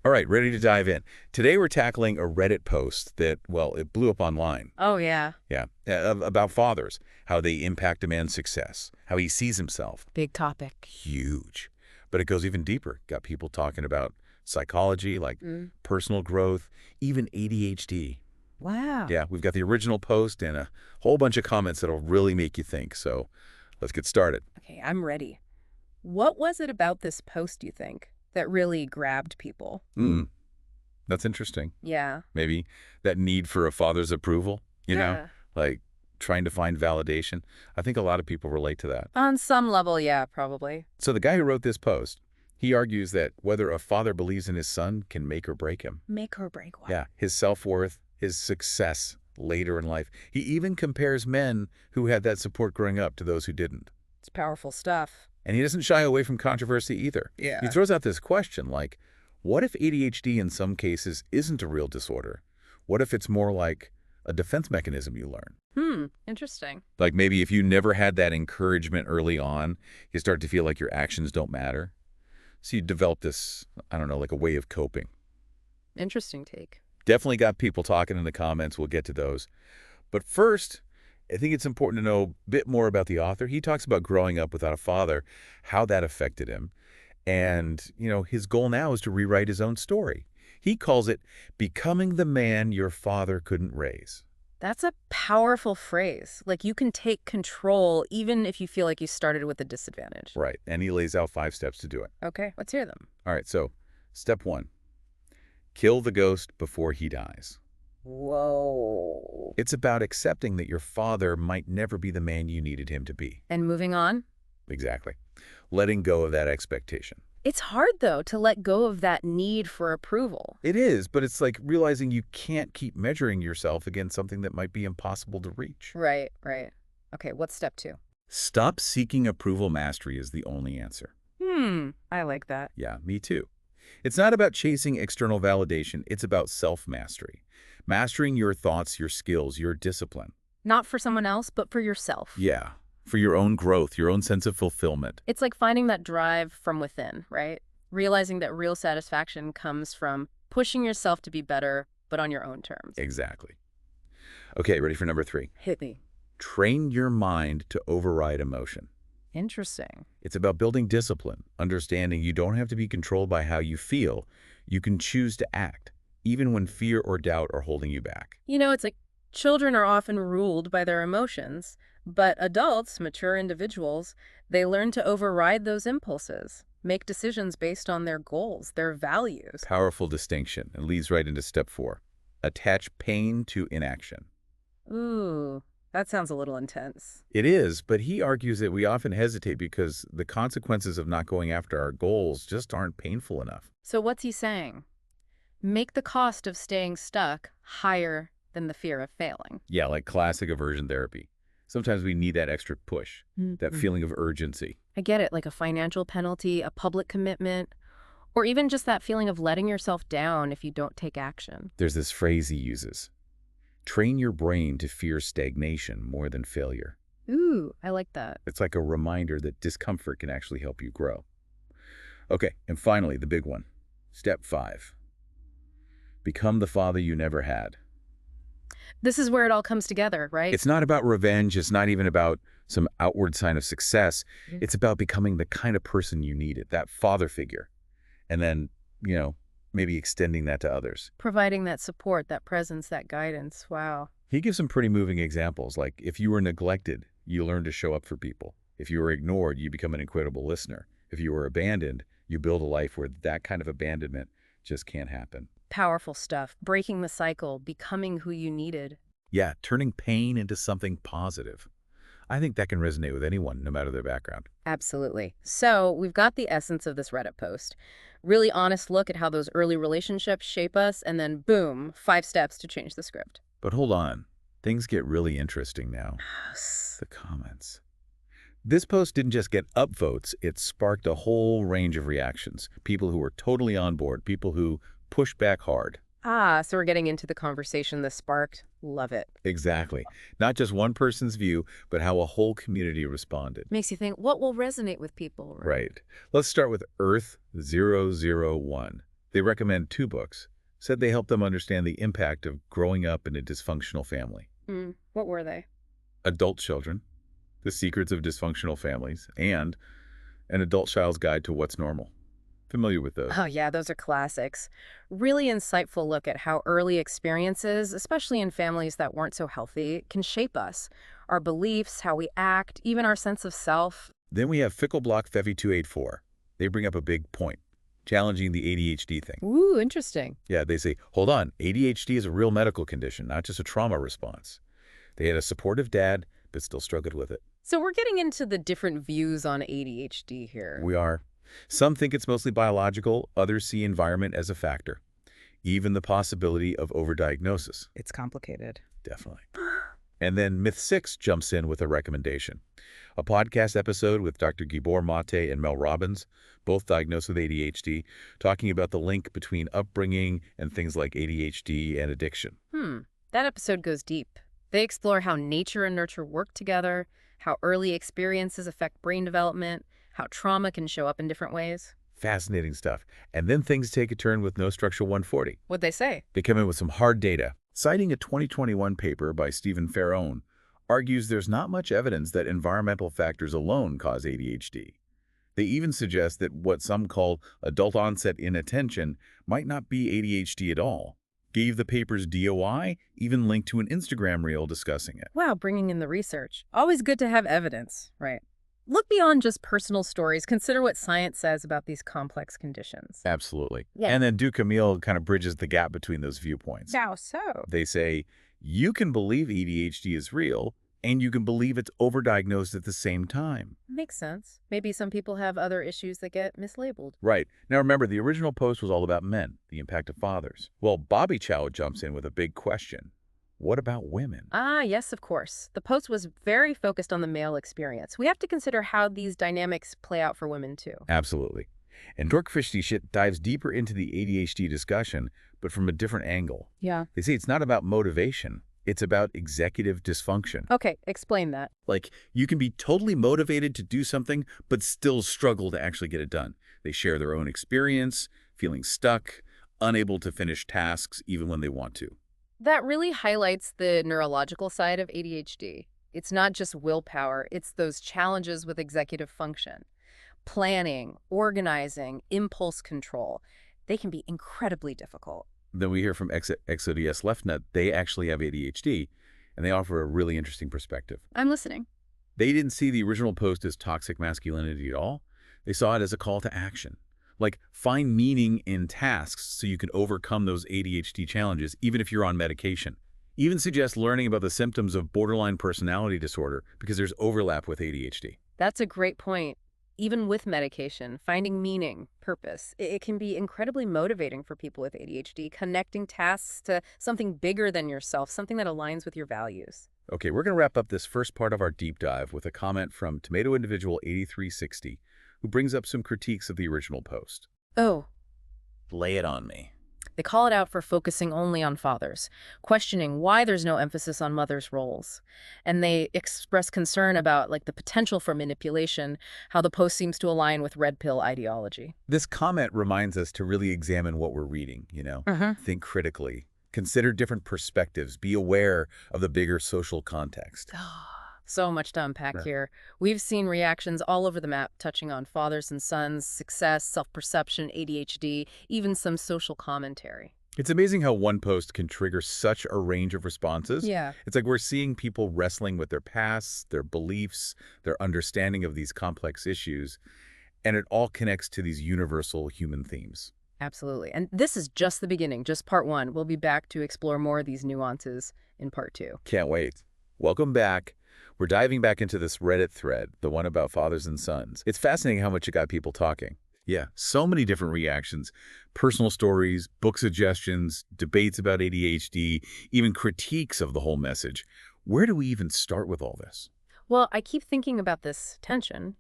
All right, ready to dive in. Today we're tackling a Reddit post that, well, it blew up online. Oh, yeah. Yeah, about fathers, how they impact a man's success, how he sees himself. Big topic. Huge. But it goes even deeper. Got people talking about psychology, like Mm. personal growth, even ADHD. Wow. Yeah, we've got the original post and a whole bunch of comments that'll really make you think. So let's get started. Okay, I'm ready. What was it about this post, you think, that really grabbed people? That's interesting. Yeah. Maybe that need for a father's approval, Yeah. like trying to find validation. I think a lot of people relate to that. On some level, yeah, probably. So the guy who wrote this post, he argues that whether a father believes in his son can make or break him. Make or break one. Yeah, his self-worth, his success later in life. He even compares men who had that support growing up to those who didn't. It's powerful stuff. And he doesn't shy away from controversy either. Yeah. He throws out this question like, what if ADHD in some cases isn't a real disorder? What if it's more like a defense mechanism you learn? Interesting. Like maybe if you never had that encouragement early on, you start to feel like your actions don't matter. So you develop this, I don't know, like a way of coping. Interesting take. Definitely got people talking in the comments. We'll get to those. But first, I think it's important to know a bit more about the author. He talks about growing up without a father, how that affected him. And, his goal now is to rewrite his own story. He calls it becoming the man your father couldn't raise. That's a powerful phrase. Like, you can take control even if you feel like you started with a disadvantage. Right. And he lays out 5 steps to do it. Okay, let's hear them. All right. So step 1, kill the ghost before he dies. Whoa. It's about accepting that your father might never be the man you needed him to be. And moving on? Exactly. Letting go of that expectation. It's hard, though, to let go of that need for approval. It is, but it's like realizing you can't keep measuring yourself against something that might be impossible to reach. Right, right. Okay, what's step 2? Stop seeking approval mastery is the only answer. I like that. Yeah, me too. It's not about chasing external validation. It's about self-mastery. Mastering your thoughts, your skills, your discipline. Not for someone else, but for yourself. Yeah, for your own growth, your own sense of fulfillment. It's like finding that drive from within, right? Realizing that real satisfaction comes from pushing yourself to be better, but on your own terms. Exactly. Okay, ready for number 3. Hit me. Train your mind to override emotion. Interesting. It's about building discipline, understanding you don't have to be controlled by how you feel. You can choose to act, even when fear or doubt are holding you back. It's like children are often ruled by their emotions, but adults, mature individuals, they learn to override those impulses, make decisions based on their goals, their values. Powerful distinction, and leads right into step 4. Attach pain to inaction. Ooh, that sounds a little intense. It is, but he argues that we often hesitate because the consequences of not going after our goals just aren't painful enough. So what's he saying? Make the cost of staying stuck higher than the fear of failing. Yeah, like classic aversion therapy. Sometimes we need that extra push, that feeling of urgency. I get it, like a financial penalty, a public commitment, or even just that feeling of letting yourself down if you don't take action. There's this phrase he uses. Train your brain to fear stagnation more than failure. Ooh, I like that. It's like a reminder that discomfort can actually help you grow. Okay, and finally, the big one. Step 5. Become the father you never had. This is where it all comes together, right? It's not about revenge. It's not even about some outward sign of success. It's about becoming the kind of person you needed, that father figure. And then, maybe extending that to others. Providing that support, that presence, that guidance. Wow. He gives some pretty moving examples, like if you were neglected, you learn to show up for people. If you were ignored, you become an incredible listener. If you were abandoned, you build a life where that kind of abandonment just can't happen. Powerful stuff. Breaking the cycle, becoming who you needed. Yeah, turning pain into something positive. I think that can resonate with anyone, no matter their background. Absolutely. So we've got the essence of this Reddit post. Really honest look at how those early relationships shape us, and then boom, 5 steps to change the script. But hold on. Things get really interesting now. Yes. The comments. This post didn't just get upvotes, it sparked a whole range of reactions. People who were totally on board, people who pushed back hard. So we're getting into the conversation this sparked. Love it. Exactly. Not just one person's view, but how a whole community responded. Makes you think, what will resonate with people? Right. Let's start with Earth 001. They recommend 2 books, said they helped them understand the impact of growing up in a dysfunctional family. What were they? Adult Children, The Secrets of Dysfunctional Families, and An Adult Child's Guide to What's Normal. Familiar with those? Oh, yeah, those are classics. Really insightful look at how early experiences, especially in families that weren't so healthy, can shape us. Our beliefs, how we act, even our sense of self. Then we have Fickelblock Fevi 284. They bring up a big point, challenging the ADHD thing. Ooh, interesting. Yeah, they say, hold on, ADHD is a real medical condition, not just a trauma response. They had a supportive dad, but still struggled with it. So we're getting into the different views on ADHD here. We are. Some think it's mostly biological, others see environment as a factor. Even the possibility of overdiagnosis. It's complicated. Definitely. And then Myth 6 jumps in with a recommendation. A podcast episode with Dr. Gibor Mate and Mel Robbins, both diagnosed with ADHD, talking about the link between upbringing and things like ADHD and addiction. That episode goes deep. They explore how nature and nurture work together, how early experiences affect brain development, how trauma can show up in different ways. Fascinating stuff. And then things take a turn with No Structure 140. What'd they say? They come in with some hard data. Citing a 2021 paper by Stephen Farone, argues there's not much evidence that environmental factors alone cause ADHD. They even suggest that what some call adult-onset inattention might not be ADHD at all. Gave the paper's DOI, even linked to an Instagram reel discussing it. Wow, bringing in the research. Always good to have evidence, right? Look beyond just personal stories. Consider what science says about these complex conditions. Absolutely. Yeah. And then Duke Camille kind of bridges the gap between those viewpoints. How so? They say, you can believe ADHD is real, and you can believe it's overdiagnosed at the same time. Makes sense. Maybe some people have other issues that get mislabeled. Right. Now remember, the original post was all about men, the impact of fathers. Well, Bobby Chow jumps in with a big question. What about women? Ah, yes, of course. The post was very focused on the male experience. We have to consider how these dynamics play out for women, too. Absolutely. And Dorkfishty shit dives deeper into the ADHD discussion, but from a different angle. Yeah. They say it's not about motivation. It's about executive dysfunction. Okay, explain that. Like, you can be totally motivated to do something, but still struggle to actually get it done. They share their own experience, feeling stuck, unable to finish tasks even when they want to. That really highlights the neurological side of ADHD. It's not just willpower, it's those challenges with executive function. Planning, organizing, impulse control, they can be incredibly difficult. Then we hear from Exodius Leftnut, they actually have ADHD, and they offer a really interesting perspective. I'm listening. They didn't see the original post as toxic masculinity at all. They saw it as a call to action. Like, find meaning in tasks so you can overcome those ADHD challenges, even if you're on medication. Even suggest learning about the symptoms of borderline personality disorder because there's overlap with ADHD. That's a great point. Even with medication, finding meaning, purpose, it can be incredibly motivating for people with ADHD, connecting tasks to something bigger than yourself, something that aligns with your values. Okay, we're going to wrap up this first part of our deep dive with a comment from Tomato Individual 8360, who brings up some critiques of the original post. Oh, Lay it on me. they call it out for focusing only on fathers, questioning why there's no emphasis on mothers' roles. And they express concern about the potential for manipulation, how the post seems to align with red pill ideology. This comment reminds us to really examine what we're reading, Think critically. Consider different perspectives. Be aware of the bigger social context. So much to unpack Right. here. We've seen reactions all over the map touching on fathers and sons, success, self-perception, ADHD, even some social commentary. It's amazing how one post can trigger such a range of responses. Yeah. It's like we're seeing people wrestling with their pasts, their beliefs, their understanding of these complex issues, and it all connects to these universal human themes. Absolutely. And this is just the beginning, just part one. We'll be back to explore more of these nuances in part two. Can't wait. Welcome back. We're diving back into this Reddit thread, the one about fathers and sons. It's fascinating how much it got people talking. Yeah, so many different reactions, personal stories, book suggestions, debates about ADHD, even critiques of the whole message. Where do we even start with all this? Well, I keep thinking about this tension,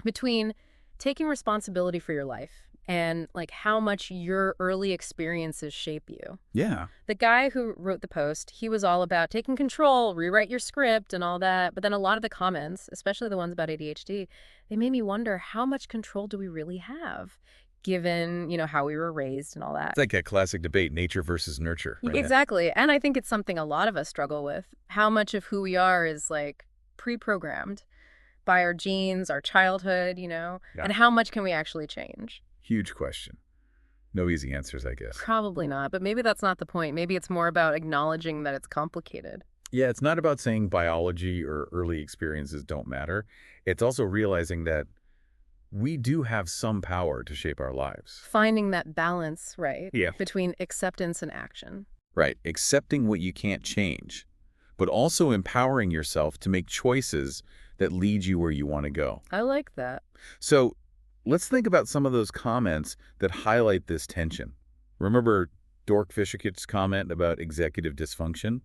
between taking responsibility for your life and how much your early experiences shape you. Yeah. The guy who wrote the post, he was all about taking control, rewrite your script and all that. But then a lot of the comments, especially the ones about ADHD, they made me wonder, how much control do we really have? given, how we were raised and all It's that. like that classic debate, nature versus nurture, right? Exactly. And I think it's something a lot of us struggle with. How much of who we are is like pre-programmed by our genes, our childhood, Yeah. and how much can we actually change? Huge question. No easy answers, I guess. Probably not, but maybe that's not the point. Maybe it's more about acknowledging that it's complicated. Yeah, it's not about saying biology or early experiences don't matter. It's also realizing that we do have some power to shape our lives. Finding that balance, right, Yeah. between acceptance and action. Right. Accepting what you can't change, but also empowering yourself to make choices that lead you where you want to go. I like that. So let's think about some of those comments that highlight this tension. Remember Dork Fisherkit's comment about executive dysfunction?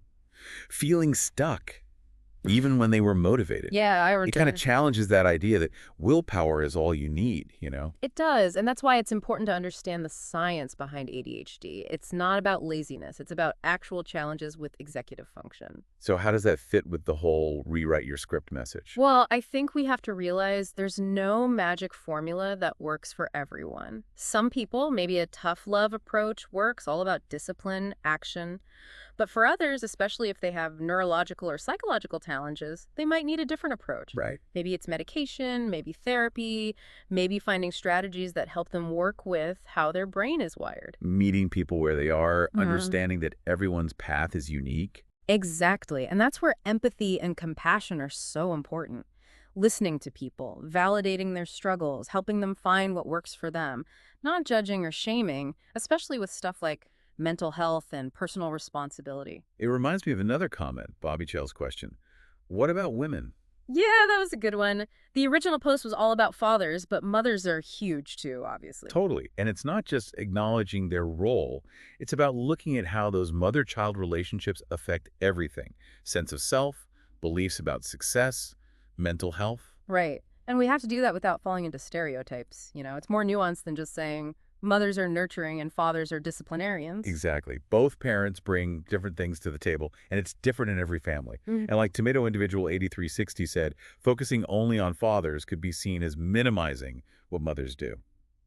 Feeling stuck, even when they were motivated. Yeah, I It kind of remember. challenges that idea that willpower is all you need? It does, and that's why it's important to understand the science behind ADHD. It's not about laziness. It's about actual challenges with executive function. So how does that fit with the whole rewrite your script message? Well, I think we have to realize there's no magic formula that works for everyone. Some people, maybe a tough love approach works, all about discipline, action. But for others, especially if they have neurological or psychological challenges, they might need a different approach. Right. Maybe it's medication, maybe therapy, maybe finding strategies that help them work with how their brain is wired. Meeting people where they are, Mhm. understanding that everyone's path is unique. Exactly. And that's where empathy and compassion are so important. Listening to people, validating their struggles, helping them find what works for them, not judging or shaming, especially with stuff like mental health and personal responsibility. It reminds me of another comment, Bobby Chell's question. What about women? Yeah, that was a good one. The original post was all about fathers, but mothers are huge too, obviously. Totally. And it's not just acknowledging their role. It's about looking at how those mother-child relationships affect everything. Sense of self, beliefs about success, mental health. Right. And we have to do that without falling into stereotypes. It's more nuanced than just saying mothers are nurturing and fathers are disciplinarians. Exactly. Both parents bring different things to the table, and it's different in every family. Mhm. And like Tomato Individual 8360 said, focusing only on fathers could be seen as minimizing what mothers do.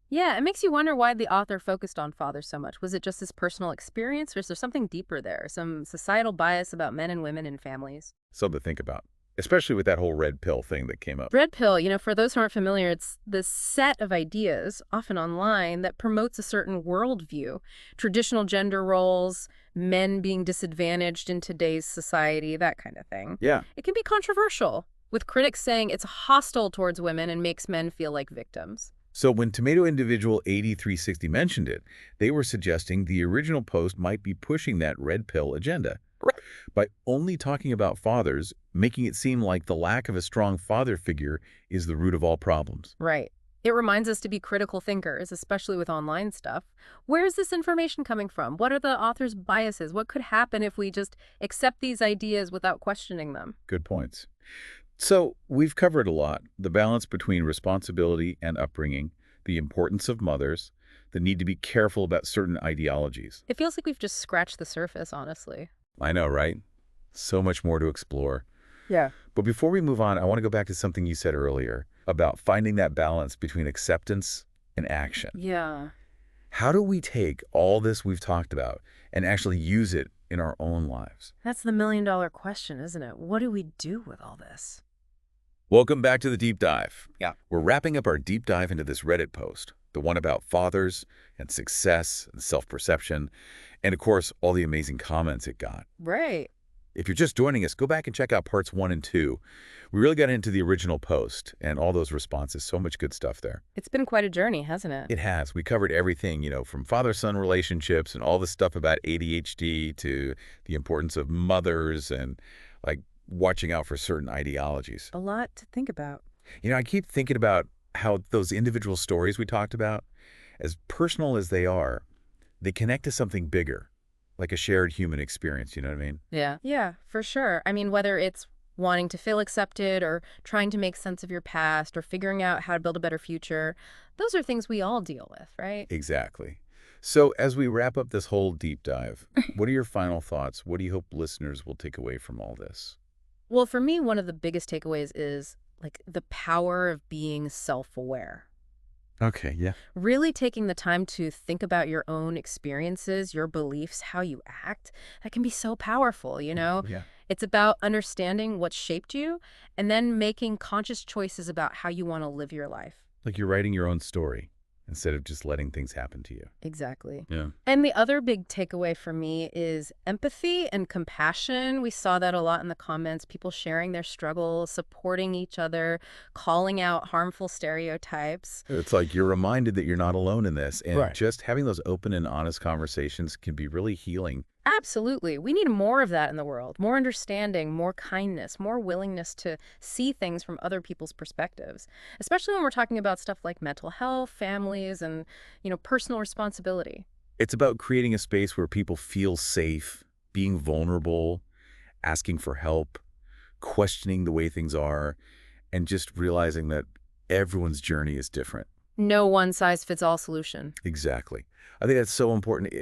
Yeah, it makes you wonder why the author focused on fathers so much. Was it just his personal experience, or is there something deeper there? Some societal bias about men and women in families? Something to think about, especially with that whole red pill thing that came up. Red pill, for those who aren't familiar, it's this set of ideas, often online, that promotes a certain worldview. Traditional gender roles, men being disadvantaged in today's society, that kind of thing. Yeah. It can be controversial, with critics saying it's hostile towards women and makes men feel like victims. So when Tomato Individual 8360 mentioned it, they were suggesting the original post might be pushing that red pill agenda. By only talking about fathers, making it seem like the lack of a strong father figure is the root of all problems. Right. It reminds us to be critical thinkers, especially with online stuff. Where is this information coming from? What are the author's biases? What could happen if we just accept these ideas without questioning them? Good points. So we've covered a lot. The balance between responsibility and upbringing, the importance of mothers, the need to be careful about certain ideologies. It feels like we've just scratched the surface, honestly. I know, right? So much more to explore. Yeah. But before we move on, I want to go back to something you said earlier about finding that balance between acceptance and action. Yeah. How do we take all this we've talked about and actually use it in our own lives? That's the million-dollar question, isn't it? What do we do with all this? Welcome back to the Deep Dive. Yeah. We're wrapping up our deep dive into this Reddit post, the one about fathers and success and self-perception, and of course, all the amazing comments it got. Right. If you're just joining us, go back and check out parts 1 and 2. We really got into the original post and all those responses. So much good stuff there. It's been quite a journey, hasn't it? It has. We covered everything, from father-son relationships and all the stuff about ADHD to the importance of mothers and like watching out for certain ideologies. A lot to think about. I keep thinking about how those individual stories we talked about, as personal as they are, they connect to something bigger, like a shared human experience, you know what I mean? Yeah. Yeah, for sure. I mean, whether it's wanting to feel accepted or trying to make sense of your past or figuring out how to build a better future, those are things we all deal with, right? Exactly. So as we wrap up this whole deep dive, what are your final thoughts? What do you hope listeners will take away from all this? Well, for me, one of the biggest takeaways is like the power of being self-aware. Okay, yeah. Really taking the time to think about your own experiences, your beliefs, how you act, that can be so powerful, you know? Yeah. It's about understanding what shaped you and then making conscious choices about how you want to live your life. Like you're writing your own story instead of just letting things happen to you. Exactly. Yeah. And the other big takeaway for me is empathy and compassion. We saw that a lot in the comments, people sharing their struggles, supporting each other, calling out harmful stereotypes. It's like you're reminded that you're not alone in this, and Right. just having those open and honest conversations can be really healing. Absolutely. We need more of that in the world, more understanding, more kindness, more willingness to see things from other people's perspectives, especially when we're talking about stuff like mental health, families, and, personal responsibility. It's about creating a space where people feel safe, being vulnerable, asking for help, questioning the way things are, and just realizing that everyone's journey is different. No one size fits all solution. Exactly. I think that's so important.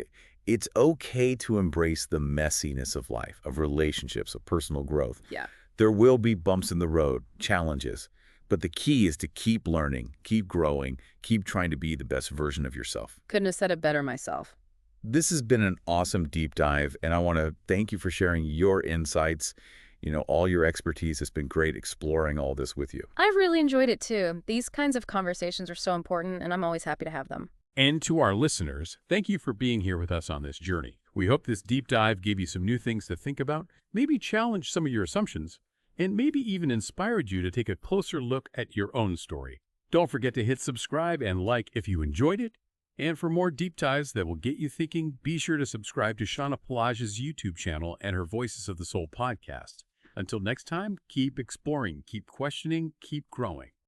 It's okay to embrace the messiness of life, of relationships, of personal growth. Yeah. There will be bumps in the road, challenges, but the key is to keep learning, keep growing, keep trying to be the best version of yourself. Couldn't have said it better myself. This has been an awesome deep dive, and I want to thank you for sharing your insights, all your expertise. It's been great exploring all this with you. I've really enjoyed it too. These kinds of conversations are so important, and I'm always happy to have them. And to our listeners, thank you for being here with us on this journey. We hope this deep dive gave you some new things to think about, maybe challenged some of your assumptions, and maybe even inspired you to take a closer look at your own story. Don't forget to hit subscribe and like if you enjoyed it. And for more deep dives that will get you thinking, be sure to subscribe to Shauna Pelage's YouTube channel and her Voices of the Soul podcast. Until next time, keep exploring, keep questioning, keep growing.